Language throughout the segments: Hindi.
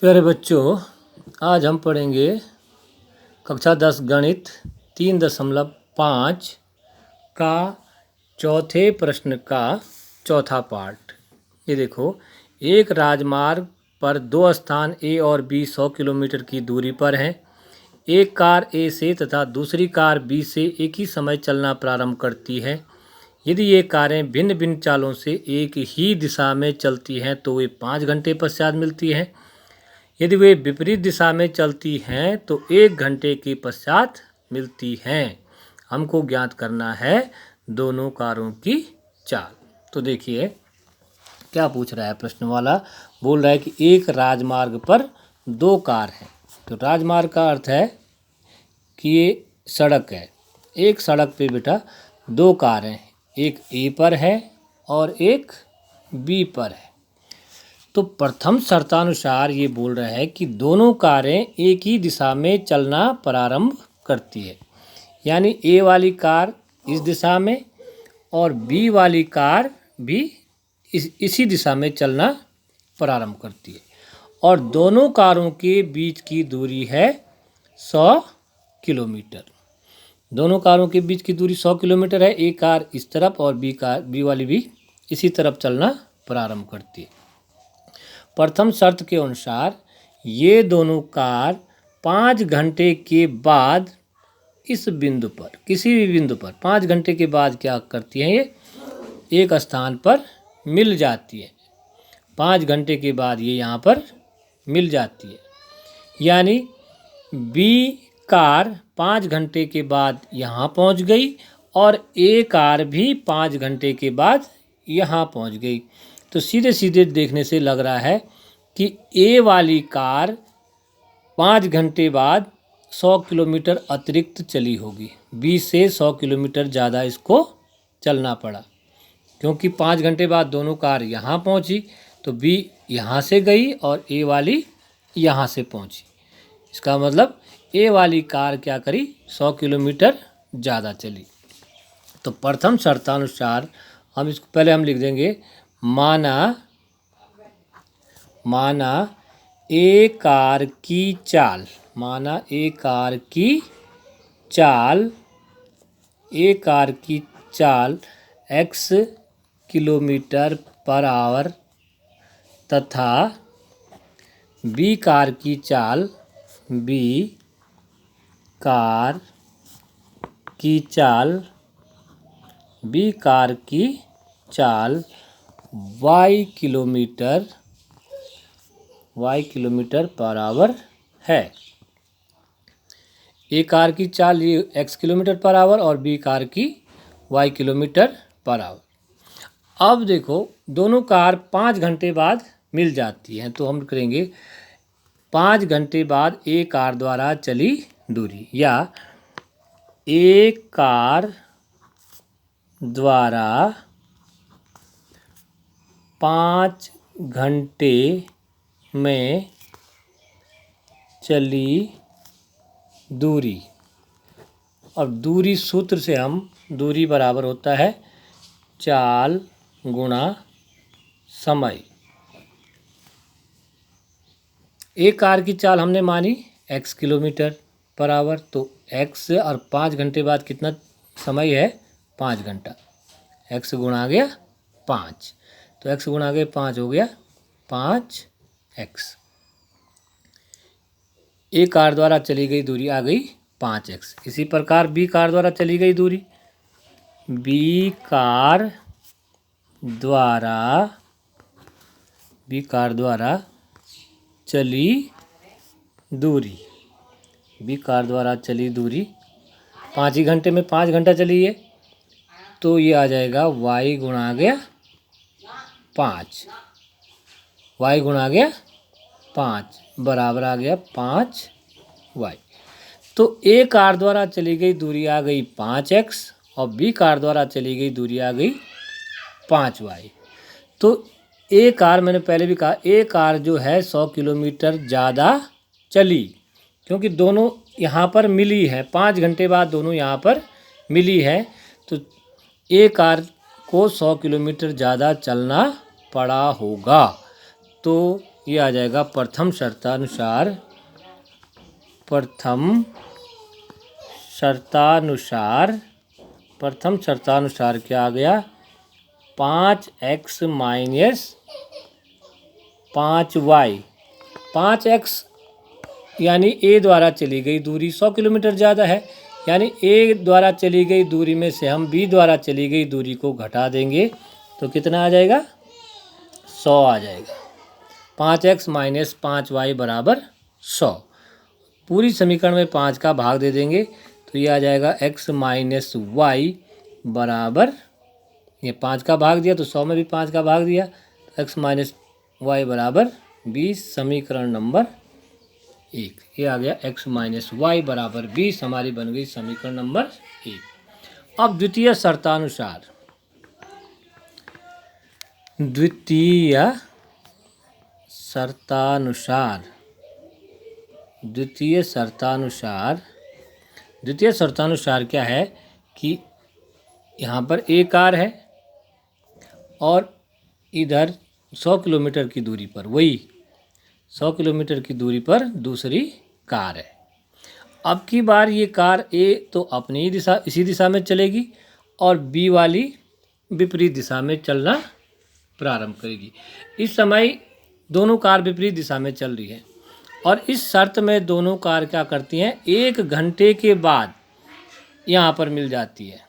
प्यारे बच्चों, आज हम पढ़ेंगे कक्षा 10 गणित 3.5 का चौथे प्रश्न का चौथा पार्ट। ये देखो, एक राजमार्ग पर दो स्थान ए और बी 100 किलोमीटर की दूरी पर हैं। एक कार ए से तथा दूसरी कार बी से एक ही समय चलना प्रारंभ करती है। यदि ये कारें भिन्न भिन्न चालों से एक ही दिशा में चलती हैं तो वे 5 घंटे पश्चात मिलती हैं। यदि वे विपरीत दिशा में चलती हैं तो 1 घंटे के पश्चात मिलती हैं। हमको ज्ञात करना है दोनों कारों की चाल। तो देखिए क्या पूछ रहा है प्रश्न वाला। बोल रहा है कि एक राजमार्ग पर दो कार हैं। तो राजमार्ग का अर्थ है कि ये सड़क है। एक सड़क पे बेटा दो कार हैं, एक ए पर है और एक बी पर है। तो प्रथम शर्तानुसार ये बोल रहा है कि दोनों कारें एक ही दिशा में चलना प्रारंभ करती है। यानी ए वाली कार इस दिशा में और बी वाली कार भी इसी दिशा में चलना प्रारंभ करती है। और दोनों कारों के बीच की दूरी है 100 किलोमीटर। दोनों कारों के बीच की दूरी 100 किलोमीटर है। एक कार इस तरफ और बी वाली भी इसी तरफ चलना प्रारंभ करती है। प्रथम शर्त के अनुसार ये दोनों कार 5 घंटे के बाद इस बिंदु पर, किसी भी बिंदु पर 5 घंटे के बाद क्या करती हैं, ये एक स्थान पर मिल जाती है। 5 घंटे के बाद ये यहाँ पर मिल जाती है। यानी बी कार 5 घंटे के बाद यहाँ पहुँच गई और ए कार भी 5 घंटे के बाद यहाँ पहुँच गई। तो सीधे सीधे देखने से लग रहा है कि ए वाली कार 5 घंटे बाद 100 किलोमीटर अतिरिक्त चली होगी। बी से 100 किलोमीटर ज़्यादा इसको चलना पड़ा, क्योंकि 5 घंटे बाद दोनों कार यहाँ पहुँची तो बी यहाँ से गई और ए वाली यहाँ से पहुँची। इसका मतलब ए वाली कार क्या करी, 100 किलोमीटर ज़्यादा चली। तो प्रथम शर्तानुसार हम इसको पहले हम लिख देंगे, माना ए कार की चाल, माना ए कार की चाल x किलोमीटर पर आवर तथा बी कार की चाल y किलोमीटर पर आवर है। ए कार की चाल ये x किलोमीटर पर आवर और बी कार की y किलोमीटर पर आवर। अब देखो दोनों कार 5 घंटे बाद मिल जाती हैं, तो हम करेंगे 5 घंटे बाद ए कार द्वारा चली दूरी, या ए कार द्वारा 5 घंटे में चली दूरी। और दूरी सूत्र से हम, दूरी बराबर होता है चाल गुणा समय। एक कार की चाल हमने मानी x किलोमीटर पर आवर, तो x और 5 घंटे बाद कितना समय है, 5 घंटा। x गुणा गया 5, तो x गुणा गया 5 हो गया 5x। ए कार द्वारा चली गई दूरी आ गई 5x। इसी प्रकार बी कार द्वारा चली गई दूरी, बी कार द्वारा चली दूरी 5 ही घंटे में 5 घंटा चली है, तो ये आ जाएगा y गुणा गया 5, y गुणा गया 5 बराबर आ गया 5y। तो ए कार द्वारा चली गई दूरी आ गई 5x और बी कार द्वारा चली गई दूरी आ गई 5y। तो ए कार, मैंने पहले भी कहा, ए कार जो है 100 किलोमीटर ज़्यादा चली, क्योंकि दोनों यहाँ पर मिली है। 5 घंटे बाद दोनों यहाँ पर मिली है, तो ए कार को 100 किलोमीटर ज़्यादा चलना पड़ा होगा। तो ये आ जाएगा प्रथम शर्तानुसार, प्रथम शर्तानुसार क्या आ गया, 5x माइनस 5y। 5x यानी a द्वारा चली गई दूरी 100 किलोमीटर ज़्यादा है, यानी a द्वारा चली गई दूरी में से हम b द्वारा चली गई दूरी को घटा देंगे तो कितना आ जाएगा, 100 आ जाएगा। 5x माइनस 5y बराबर 100। पूरी समीकरण में 5 का भाग दे देंगे तो ये आ जाएगा x माइनस वाई बराबर, ये 5 का भाग दिया तो 100 में भी 5 का भाग दिया, तो x माइनस वाई बराबर 20। समीकरण नंबर 1 ये आ गया, x माइनस वाई बराबर 20 हमारी बन गई समीकरण नंबर 1। अब द्वितीय शर्तानुसार, द्वितीय शर्तानुसार क्या है कि यहाँ पर एक कार है और इधर 100 किलोमीटर की दूरी पर, वही 100 किलोमीटर की दूरी पर दूसरी कार है। अब की बार ये कार ए तो अपनी ही दिशा, इसी दिशा में चलेगी और बी वाली विपरीत दिशा में चलना प्रारंभ करेगी। इस समय दोनों कार विपरीत दिशा में चल रही है और इस शर्त में दोनों कार क्या करती हैं, 1 घंटे के बाद यहाँ पर मिल जाती है।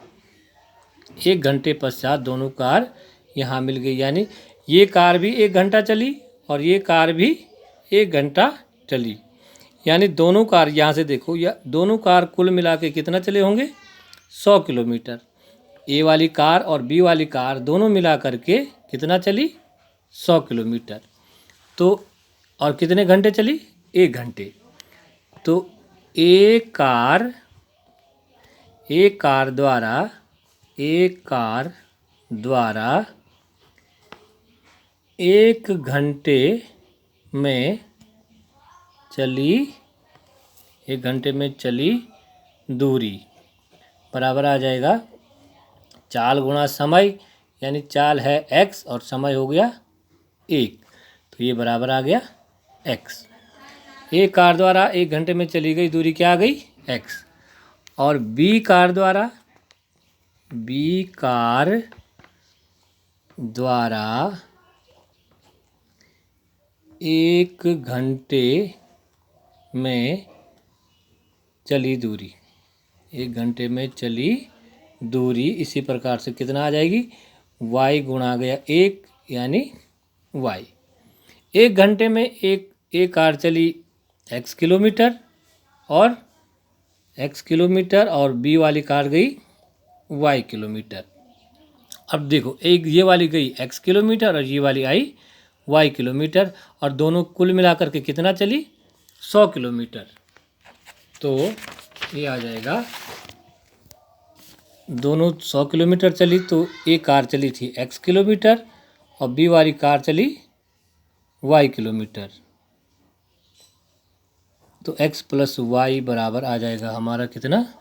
1 घंटे पश्चात दोनों कार यहाँ मिल गई, यानी ये कार भी 1 घंटा चली और ये कार भी 1 घंटा चली, यानी दोनों कार यहाँ से देखो, या दोनों कार कुल मिला के कितना चले होंगे, 100 किलोमीटर। ए वाली कार और बी वाली कार दोनों मिला करके कितना चली, 100 किलोमीटर। तो और कितने घंटे चली, 1 घंटे। तो एक कार द्वारा 1 घंटे में चली दूरी बराबर आ जाएगा चाल गुणा समय, यानी चाल है x और समय हो गया 1, तो ये बराबर आ गया x। एक कार द्वारा 1 घंटे में चली गई दूरी क्या आ गई, x। और b कार द्वारा 1 घंटे में चली दूरी, 1 घंटे में चली दूरी इसी प्रकार से कितना आ जाएगी, y गुणा गया 1 यानी y। 1 घंटे में एक कार चली x किलोमीटर और b वाली कार गई y किलोमीटर। अब देखो, एक ये वाली गई x किलोमीटर और ये वाली आई y किलोमीटर, और दोनों कुल मिलाकर के कितना चली, 100 किलोमीटर। तो ये आ जाएगा, दोनों 100 किलोमीटर चली, तो एक कार चली थी x किलोमीटर और b वाली कार चली y किलोमीटर। तो x प्लस वाई बराबर आ जाएगा हमारा कितना,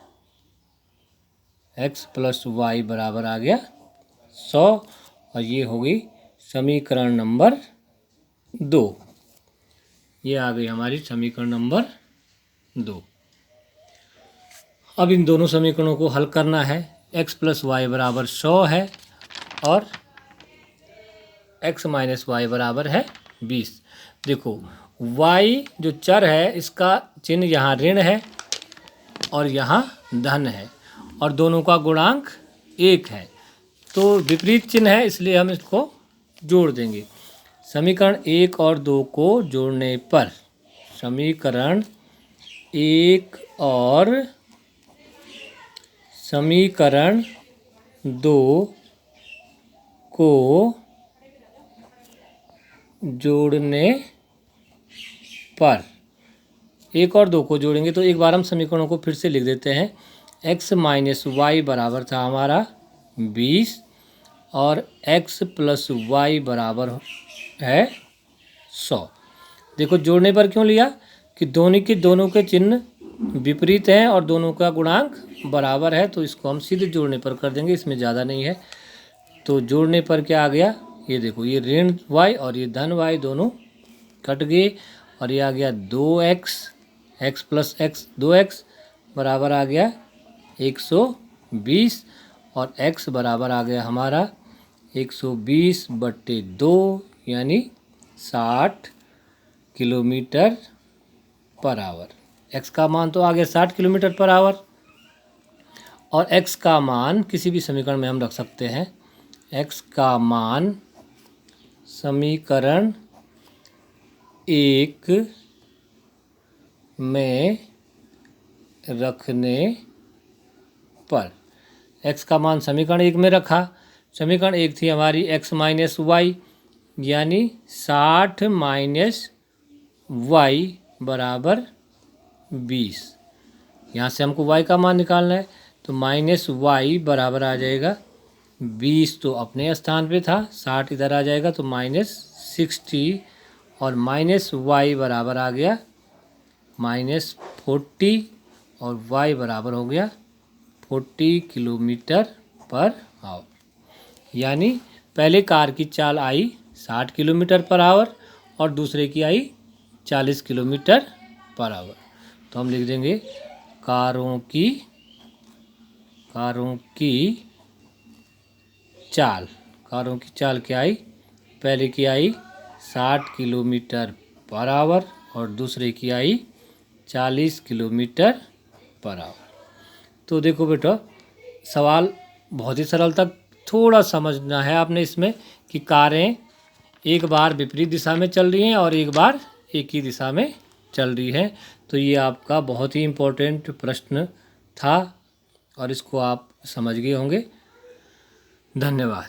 x प्लस वाई बराबर आ गया 100, और ये हो गई समीकरण नंबर 2। ये आ गई हमारी समीकरण नंबर 2। अब इन दोनों समीकरणों को हल करना है। x प्लस वाई बराबर 100 है और x माइनस वाई बराबर है 20। देखो, y जो चर है इसका चिन्ह यहाँ ऋण है और यहाँ धन है, और दोनों का गुणांक 1 है, तो विपरीत चिन्ह है इसलिए हम इसको जोड़ देंगे। समीकरण 1 और 2 को जोड़ने पर, समीकरण 1 और समीकरण 2 को जोड़ने पर, 1 और 2 को जोड़ेंगे तो एक बार हम समीकरणों को फिर से लिख देते हैं। x माइनस वाई बराबर था हमारा 20 और x प्लस वाई बराबर है 100। देखो, जोड़ने पर क्यों लिया कि दोनों के चिन्ह विपरीत हैं और दोनों का गुणांक बराबर है, तो इसको हम सीधे जोड़ने पर कर देंगे, इसमें ज़्यादा नहीं है। तो जोड़ने पर क्या आ गया, ये देखो, ये ऋण y और ये धन y दोनों कट गए और ये आ गया 2x, x plus x 2x बराबर आ गया 120 और x बराबर आ गया हमारा 120/2 यानी 60 किलोमीटर पर आवर। x का मान तो आ गया 60 किलोमीटर पर आवर और x का मान किसी भी समीकरण में हम रख सकते हैं। x का मान समीकरण 1 में रखने पर, x का मान समीकरण 1 में रखा। समीकरण 1 थी हमारी x माइनस वाई यानी 60 माइनस वाई बराबर 20। यहाँ से हमको y का मान निकालना है तो माइनस वाई बराबर आ जाएगा 20 तो अपने स्थान पे था, 60 इधर आ जाएगा तो -60 और माइनस वाई बराबर आ गया -40 और y बराबर हो गया 40 किलोमीटर पर आवर। यानी पहले कार की चाल आई 60 किलोमीटर पर आवर और दूसरे की आई 40 किलोमीटर पर आवर। तो हम लिख देंगे कारों की चाल क्या आई, पहले की आई 60 किलोमीटर पर आवर और दूसरे की आई 40 किलोमीटर पर आवर। तो देखो बेटा, सवाल बहुत ही सरल था, थोड़ा समझना है आपने इसमें कि कारें एक बार विपरीत दिशा में चल रही हैं और एक बार एक ही दिशा में चल रही हैं। तो ये आपका बहुत ही इम्पोर्टेंट प्रश्न था और इसको आप समझ गए होंगे। धन्यवाद।